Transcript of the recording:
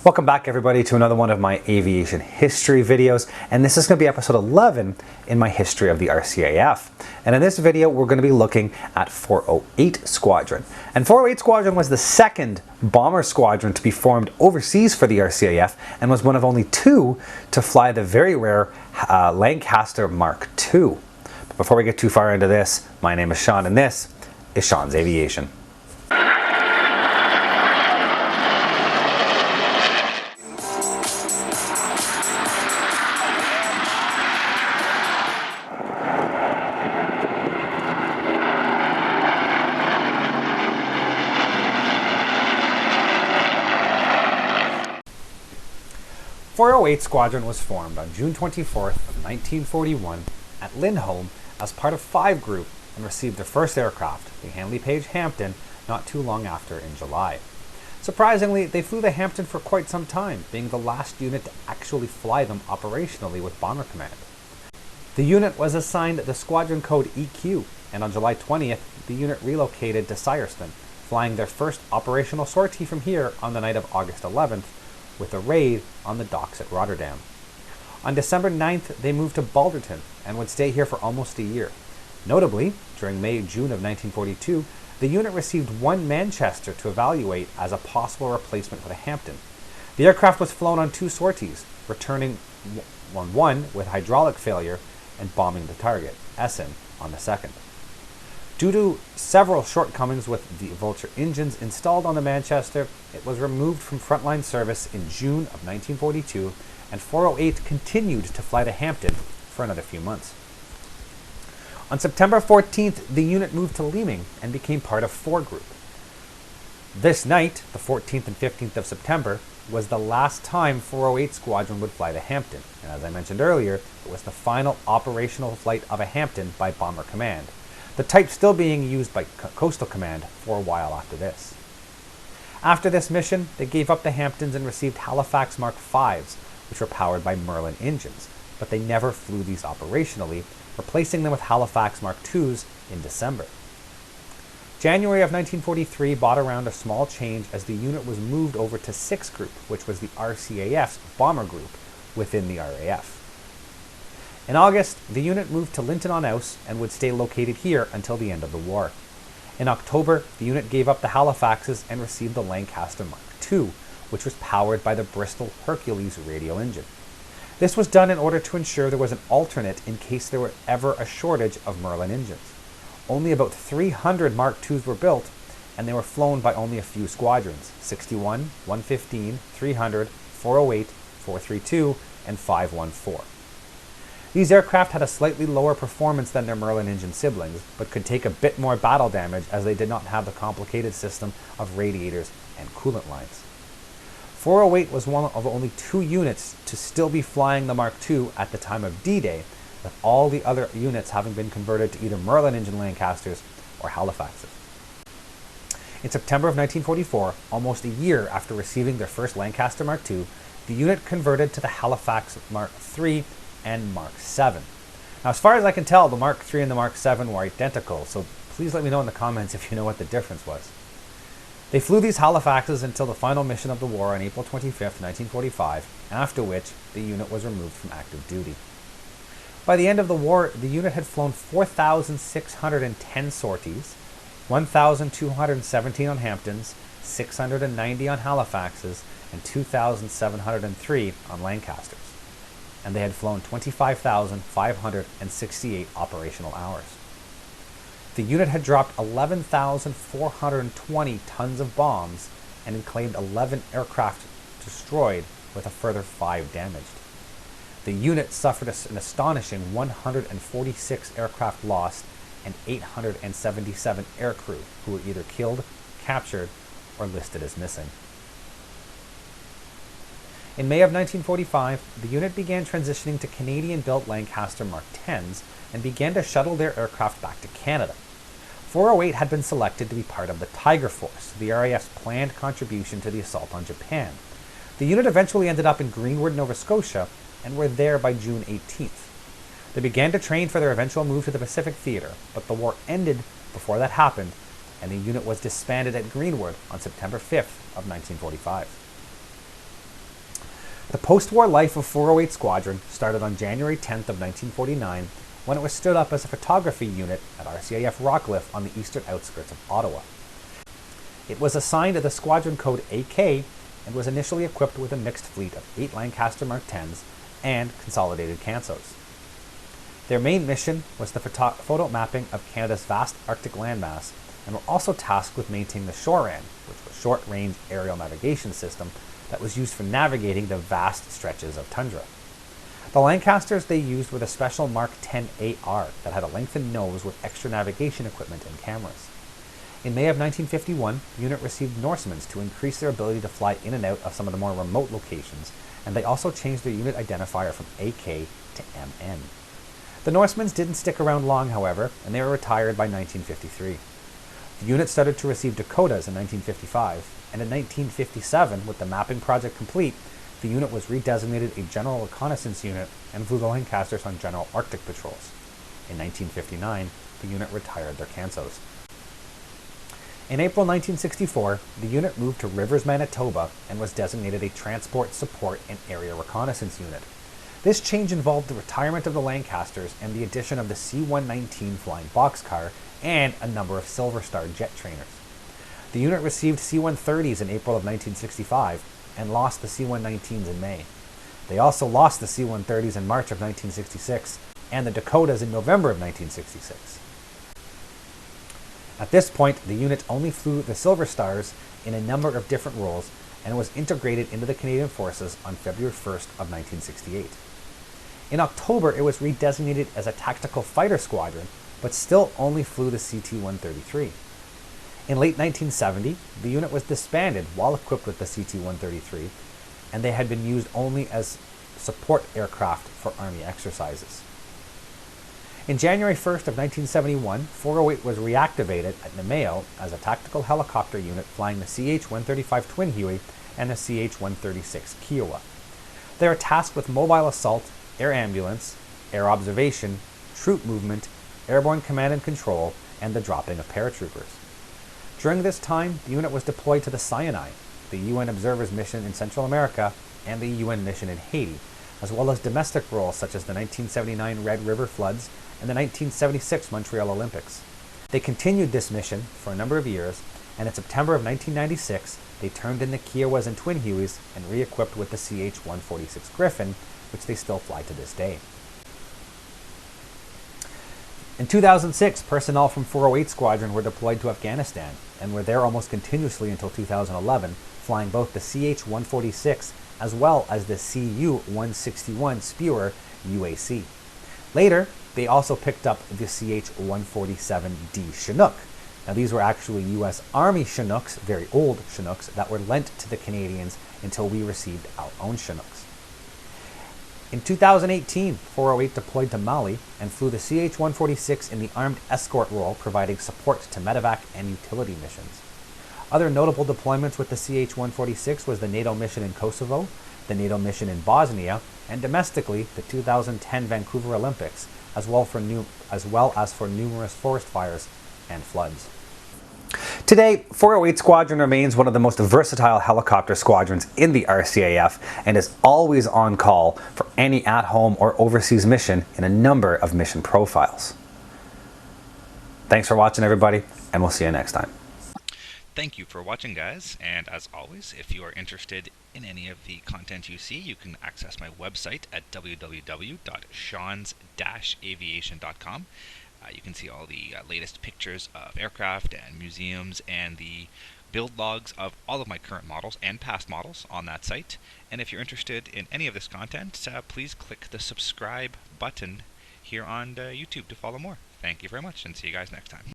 Welcome back everybody to another one of my aviation history videos, and this is going to be episode 11 in my history of the RCAF. And in this video we're going to be looking at 408 Squadron. And 408 Squadron was the second bomber squadron to be formed overseas for the RCAF and was one of only two to fly the very rare Lancaster Mark II. But before we get too far into this, my name is Sean and this is Sean's Aviation. 408 Squadron was formed on June 24th of 1941 at Lindholm as part of 5 Group and received their first aircraft, the Handley Page Hampton, not too long after in July. Surprisingly, they flew the Hampton for quite some time, being the last unit to actually fly them operationally with Bomber Command. The unit was assigned the squadron code EQ, and on July 20th, the unit relocated to Syerston, flying their first operational sortie from here on the night of August 11th, with a raid on the docks at Rotterdam. On December 9th, they moved to Balderton and would stay here for almost a year. Notably, during May-June of 1942, the unit received one Manchester to evaluate as a possible replacement for the Hampton. The aircraft was flown on 2 sorties, returning on one with hydraulic failure and bombing the target, Essen, on the second. Due to several shortcomings with the Vulture engines installed on the Manchester, it was removed from frontline service in June of 1942, and 408 continued to fly the Hampton for another few months. On September 14th, the unit moved to Leeming and became part of 4 Group. This night, the 14th and 15th of September, was the last time 408 Squadron would fly the Hampton, and as I mentioned earlier, it was the final operational flight of a Hampton by Bomber Command, the type still being used by Coastal Command for a while after this. After this mission, they gave up the Hamptons and received Halifax Mark V's, which were powered by Merlin engines, but they never flew these operationally, replacing them with Halifax Mark IIs in December. January of 1943 brought around a small change as the unit was moved over to 6 Group, which was the RCAF's bomber group within the RAF. In August, the unit moved to Linton-on-Ouse and would stay located here until the end of the war. In October, the unit gave up the Halifaxes and received the Lancaster Mark II, which was powered by the Bristol Hercules radial engine. This was done in order to ensure there was an alternate in case there were ever a shortage of Merlin engines. Only about 300 Mark IIs were built, and they were flown by only a few squadrons: 61, 115, 300, 408, 432, and 514. These aircraft had a slightly lower performance than their Merlin engine siblings, but could take a bit more battle damage as they did not have the complicated system of radiators and coolant lines. 408 was one of only 2 units to still be flying the Mark II at the time of D-Day, with all the other units having been converted to either Merlin engine Lancasters or Halifaxes. In September of 1944, almost a year after receiving their first Lancaster Mark II, the unit converted to the Halifax Mark III and Mark VII. Now, as far as I can tell, the Mark III and the Mark VII were identical, so please let me know in the comments if you know what the difference was. They flew these Halifaxes until the final mission of the war on April 25th, 1945, after which the unit was removed from active duty. By the end of the war, the unit had flown 4,610 sorties, 1,217 on Hamptons, 690 on Halifaxes, and 2,703 on Lancasters. And they had flown 25,568 operational hours. The unit had dropped 11,420 tons of bombs and claimed 11 aircraft destroyed, with a further 5 damaged. The unit suffered an astonishing 146 aircraft lost and 877 aircrew who were either killed, captured, or listed as missing. In May of 1945, the unit began transitioning to Canadian-built Lancaster Mark Xs and began to shuttle their aircraft back to Canada. 408 had been selected to be part of the Tiger Force, the RAF's planned contribution to the assault on Japan. The unit eventually ended up in Greenwood, Nova Scotia, and were there by June 18th. They began to train for their eventual move to the Pacific Theater, but the war ended before that happened, and the unit was disbanded at Greenwood on September 5th of 1945. The post-war life of 408 Squadron started on January 10th of 1949 when it was stood up as a photography unit at RCAF Rockcliffe on the eastern outskirts of Ottawa. It was assigned to the Squadron code AK and was initially equipped with a mixed fleet of 8 Lancaster Mark 10s and consolidated Cansos. Their main mission was the photo mapping of Canada's vast Arctic landmass, and were also tasked with maintaining the SHORAN, which was Short-Range Aerial Navigation System that was used for navigating the vast stretches of tundra. The Lancasters they used were the special Mark 10 AR that had a lengthened nose with extra navigation equipment and cameras. In May of 1951, the unit received Norsemans to increase their ability to fly in and out of some of the more remote locations, and they also changed their unit identifier from AK to MN. The Norsemans didn't stick around long, however, and they were retired by 1953. The unit started to receive Dakotas in 1955, and in 1957, with the mapping project complete, the unit was redesignated a General Reconnaissance Unit and flew the Lancasters on General Arctic patrols. In 1959, the unit retired their Cansos. In April 1964, the unit moved to Rivers, Manitoba, and was designated a Transport Support and Area Reconnaissance Unit. This change involved the retirement of the Lancasters and the addition of the C-119 flying boxcar and a number of Silver Star jet trainers. The unit received C-130s in April of 1965 and lost the C-119s in May. They also lost the C-130s in March of 1966 and the Dakotas in November of 1966. At this point, the unit only flew the Silver Stars in a number of different roles and was integrated into the Canadian Forces on February 1st of 1968. In October, it was redesignated as a tactical fighter squadron, but still only flew the CT-133. In late 1970, the unit was disbanded while equipped with the CT-133, and they had been used only as support aircraft for Army exercises. In January 1st of 1971, 408 was reactivated at Nemeo as a tactical helicopter unit flying the CH-135 Twin Huey and the CH-136 Kiowa. They are tasked with mobile assault, air ambulance, air observation, troop movement, airborne command and control, and the dropping of paratroopers. During this time, the unit was deployed to the Sinai, the UN Observers Mission in Central America, and the UN mission in Haiti, as well as domestic roles such as the 1979 Red River floods and the 1976 Montreal Olympics. They continued this mission for a number of years, and in September of 1996, they turned in the Kiowas and Twin Hueys and re-equipped with the CH-146 Griffin, which they still fly to this day. In 2006, personnel from 408 Squadron were deployed to Afghanistan and were there almost continuously until 2011, flying both the CH-146 as well as the Cu-161 Spewer UAC. Later, they also picked up the CH-147D Chinook. Now, these were actually U.S. Army Chinooks, very old Chinooks, that were lent to the Canadians until we received our own Chinooks. In 2018, 408 deployed to Mali and flew the CH-146 in the armed escort role, providing support to medevac and utility missions. Other notable deployments with the CH-146 was the NATO mission in Kosovo, the NATO mission in Bosnia, and domestically, the 2010 Vancouver Olympics, as well as for numerous forest fires and floods. Today, 408 Squadron remains one of the most versatile helicopter squadrons in the RCAF and is always on call for any at-home or overseas mission in a number of mission profiles. Thanks for watching, everybody, and we'll see you next time. Thank you for watching, guys, and as always, if you are interested in any of the content you see, you can access my website at www.seans-aviation.com. You can see all the latest pictures of aircraft and museums and the build logs of all of my current models and past models on that site. And if you're interested in any of this content, please click the subscribe button here on YouTube to follow more. Thank you very much, and see you guys next time.